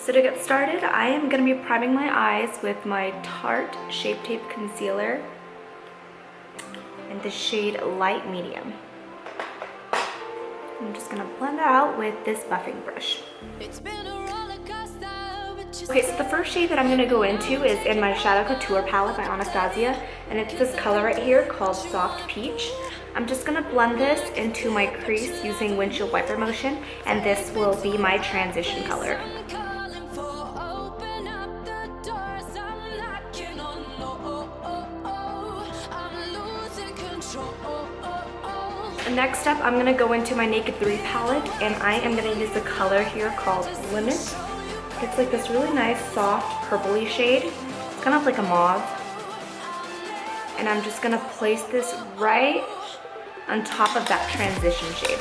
So to get started, I am going to be priming my eyes with my Tarte Shape Tape Concealer in the shade Light Medium. I'm just going to blend that out with this buffing brush. Okay, so the first shade that I'm going to go into is in my Shadow Couture palette by Anastasia, and it's this color right here called Soft Peach. I'm just going to blend this into my crease using windshield wiper motion, and this will be my transition color. Next up, I'm going to go into my Naked 3 palette, and I am going to use the color here called Limit. It's like this really nice, soft, purpley shade. It's kind of like a mauve. And I'm just going to place this right on top of that transition shade.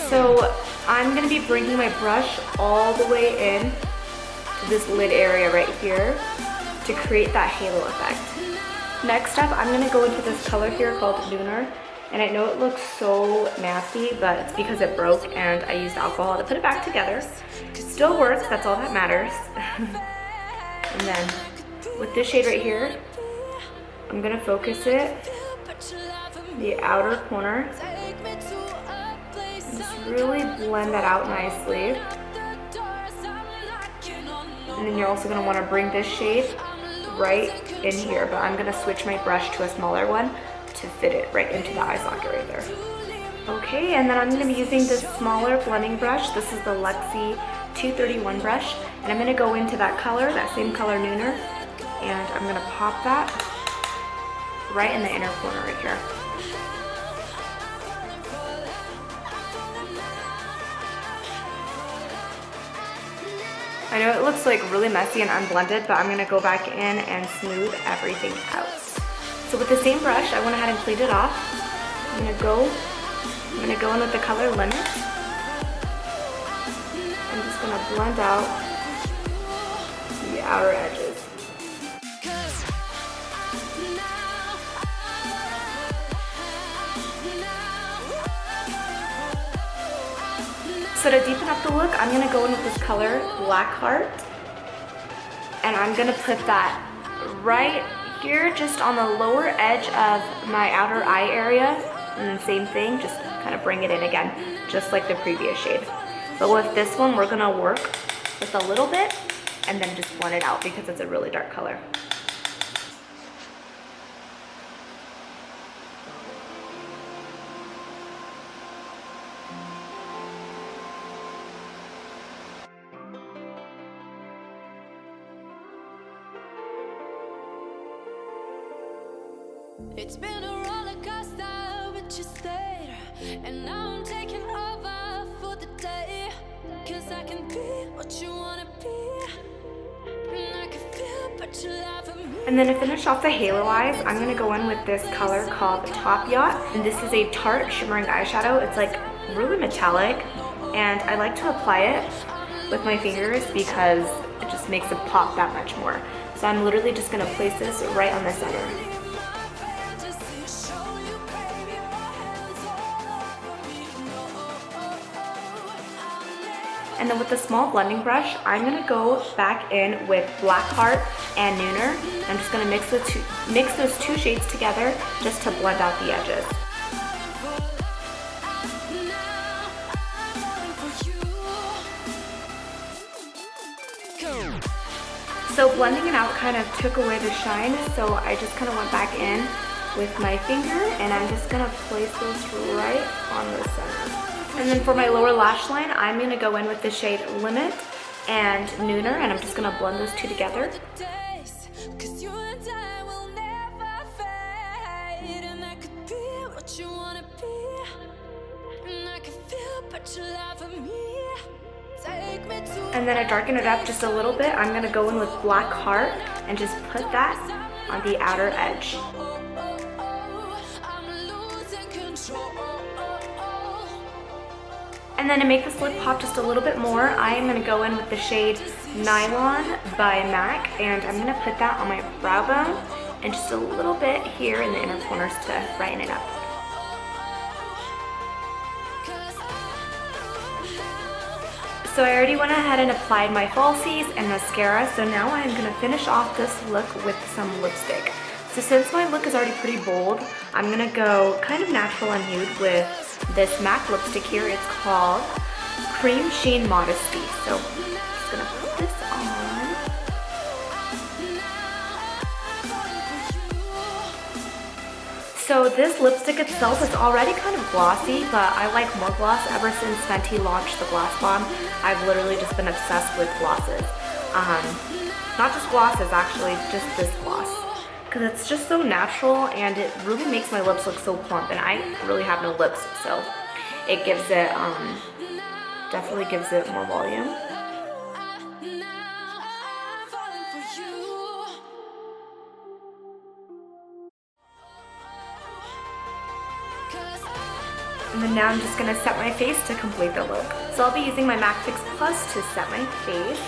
So I'm going to be bringing my brush all the way in to this lid area right here to create that halo effect. Next up, I'm going to go into this color here called Lunar. And I know it looks so nasty, but it's because it broke and I used alcohol to put it back together. It still works, that's all that matters. And then with this shade right here, I'm going to focus it the outer corner. Just really blend that out nicely. And then you're also going to want to bring this shade right in here, but I'm going to switch my brush to a smaller one to fit it right into the eye socket right there. Okay, and then I'm going to be using this smaller blending brush. This is the Luxie 231 brush, and I'm going to go into that color, that same color Nooner, and I'm going to pop that right in the inner corner right here. I know it looks like really messy and unblended, but I'm going to go back in and smooth everything out. So with the same brush, I went ahead and cleaned it off. I'm going to go in with the color Limit. I'm just going to blend out the outer edges. So to deepen up the look, I'm going to go in with this color Black Heart. And I'm going to put that right here, just on the lower edge of my outer eye area, and then same thing, just kind of bring it in again, just like the previous shade. But with this one, we're gonna work with a little bit and then just blend it out because it's a really dark color. It's been a roller coaster, but you stayed. And now I'm taking over for the day. Cause I can be what you wanna be. And I can feel but you love me. And then to finish off the halo eyes, I'm gonna go in with this color called Top Yacht. And this is a Tarte Shimmering Eyeshadow. It's like really metallic. And I like to apply it with my fingers because it just makes it pop that much more. So I'm literally just gonna place this right on the center. And then with the small blending brush, I'm gonna go back in with Black Heart and Nooner. I'm just gonna mix those two shades together just to blend out the edges. So blending it out kind of took away the shine, so I just kind of went back in with my finger, and I'm just gonna place those right on the center. And then for my lower lash line, I'm going to go in with the shade Limit and Nooner, and I'm just going to blend those two together. And then I darken it up just a little bit. I'm going to go in with Black Heart and just put that on the outer edge. And And then to make this lip pop just a little bit more, I am gonna go in with the shade Nylon by MAC, and I'm gonna put that on my brow bone and just a little bit here in the inner corners to brighten it up. So I already went ahead and applied my falsies and mascara, so now I'm gonna finish off this look with some lipstick. So since my look is already pretty bold, I'm gonna go kind of natural and nude with this MAC lipstick here. It's called Cream Sheen Modesty. So I'm just gonna put this on. So this lipstick itself is already kind of glossy, but I like more gloss. Ever since Fenty launched the Gloss Bomb, I've literally just been obsessed with glosses. Not just glosses, actually, just this gloss. Because it's just so natural and it really makes my lips look so plump, and I really have no lips, so it gives it, definitely gives it more volume. And then now I'm just going to set my face to complete the look. So I'll be using my MAC Fix Plus to set my face.